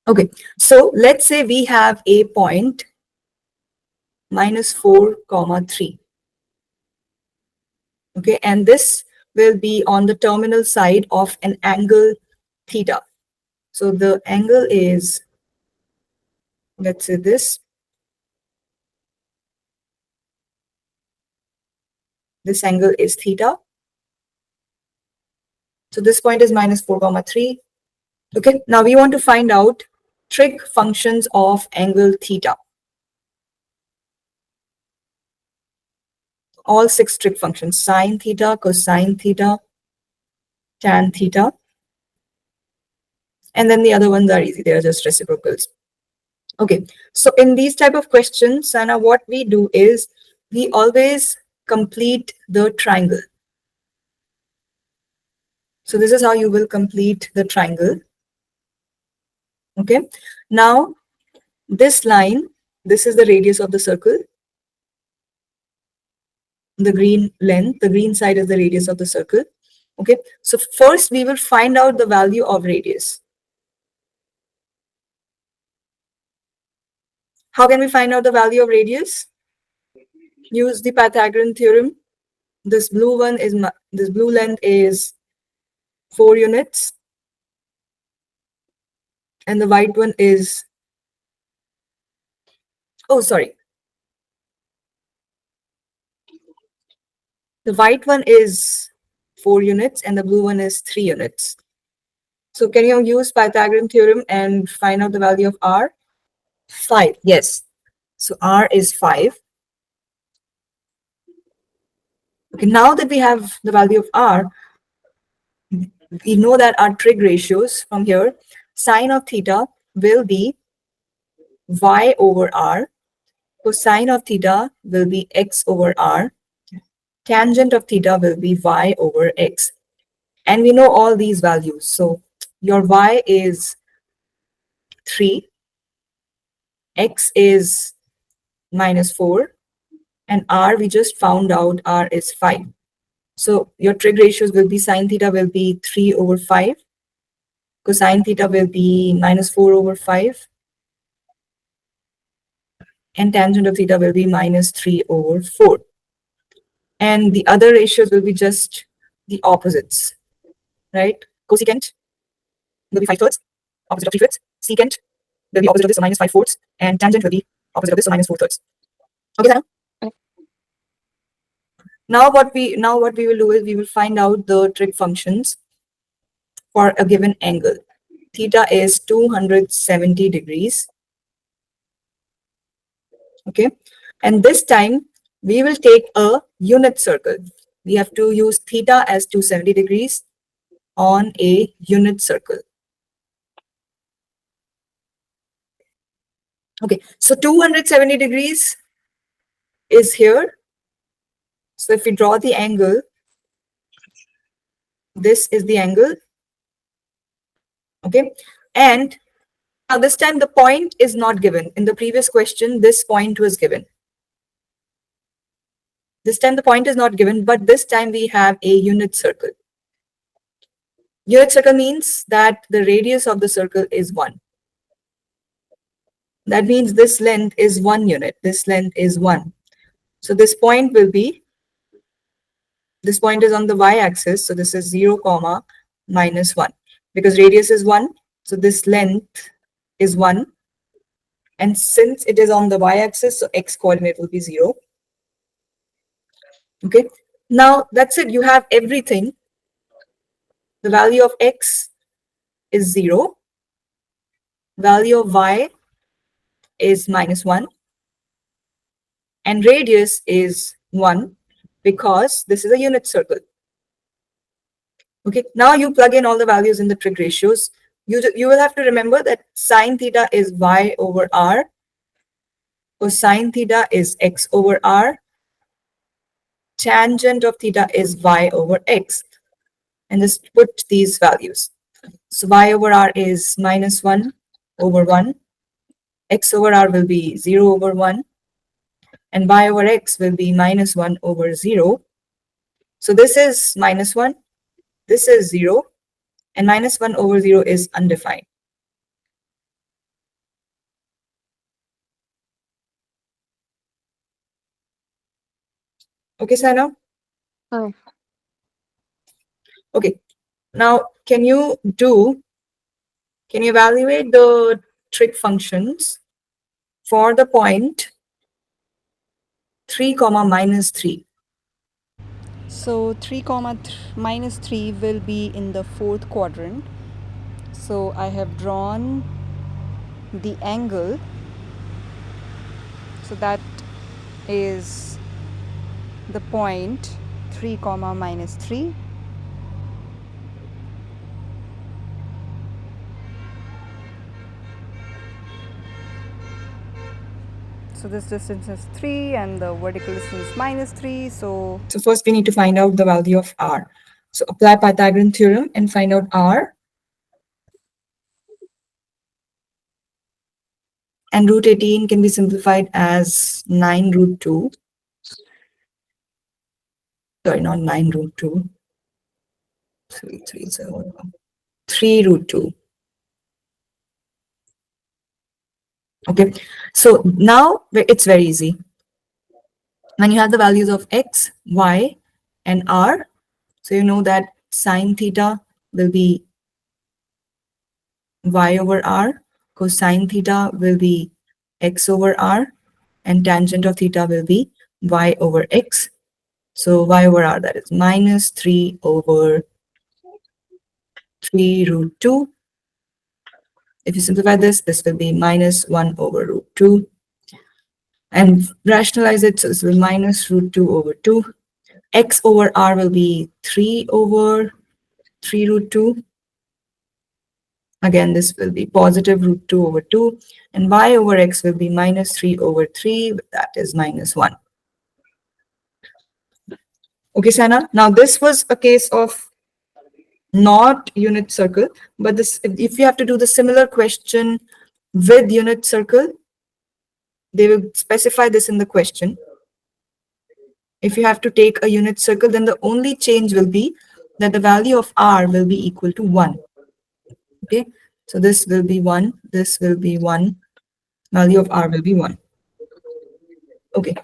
Okay, so let's say we have a point -4, 3. Okay, and this will be on the terminal side of an angle theta. So the angle is, let's say this angle is theta. So this point is -4, 3. Okay, now we want to find out trig functions of angle theta. All 6 trig functions: sine theta, cosine theta, tan theta. And then the other ones are easy, they're just reciprocals. Okay, so in these type of questions, Sana, what we do is we always complete the triangle. So this is how you will complete the triangle. Okay, now this line, this is the radius of the circle. The green length, the green side is the radius of the circle. Okay, so first we will find out the value of radius. How can we find out the value of radius? Use the Pythagorean theorem. This blue length is 4 units, and the white one is, oh sorry, the white one is 4 units and the blue one is 3 units. So can you use Pythagorean theorem and find out the value of R? 5, yes. So R is 5. Okay, now that we have the value of R, we know that our trig ratios from here, sine of theta will be y over r, cosine of theta will be x over r, tangent of theta will be y over x. And we know all these values. So your y is 3, x is -4, and r we just found out r is 5. So your trig ratios will be sine theta will be 3 over 5, cosine theta will be -4 over 5, and tangent of theta will be -3 over 4. And the other ratios will be just the opposites, right? Cosecant will be 5/3, opposite of 3/5. Secant will be opposite of this, so -5/4, and tangent will be opposite of this, so -4/3. Okay, Sana? Now what we will do is we will find out the trig functions for a given angle. Theta is 270 degrees. Okay, and this time we will take a unit circle. We have to use theta as 270 degrees on a unit circle. Okay, so 270 degrees is here. So if we draw the angle, this is the angle. Okay, and now this time the point is not given. In the previous question, this point was given. This time the point is not given, but this time we have a unit circle. Unit circle means that the radius of the circle is 1. That means this length is 1 unit. This length is 1. So this point will be, this point is on the y-axis. So this is 0, -1. Because radius is 1, so this length is 1. And since it is on the y-axis, so x coordinate will be 0. Okay, now that's it. You have everything. The value of x is 0. Value of y is -1. And radius is 1 because this is a unit circle. Okay, now you plug in all the values in the trig ratios. You will have to remember that sine theta is y over r, cosine theta is x over r, tangent of theta is y over x, and just put these values. So y over r is -1 over 1, x over r will be 0 over 1, and y over x will be -1 over 0. So this is -1, this is 0, and -1 over 0 is undefined. Okay, Sana? Oh, Okay. Now, can you evaluate the trig functions for the point 3 comma minus 3? So 3 comma minus 3 will be in the fourth quadrant. So I have drawn the angle. So that is the point 3 comma minus 3. So this distance is 3 and the vertical distance minus 3. So So first we need to find out the value of r. So apply Pythagorean theorem and find out r. And root 18 can be simplified as 9 root 2. Sorry, not 9 root 2. 3 root 2. Okay, so now it's very easy. When you have the values of x, y, and r, so you know that sine theta will be y over r, cosine theta will be x over r, and tangent of theta will be y over x. So y over r, that is minus 3 over 3 root 2. If you simplify this, this will be minus 1 over root 2. And rationalize it, so this will be minus root 2 over 2. X over r will be 3 over 3 root 2. Again, this will be positive root 2 over 2. And y over x will be minus 3 over 3. That is minus 1. Okay, Sana. Now, this was a case of not unit circle. But this, if you have to do the similar question with unit circle, they will specify this in the question. If you have to take a unit circle, then the only change will be that the value of r will be equal to 1. Okay, so this will be 1, this will be 1, value of r will be 1. Okay,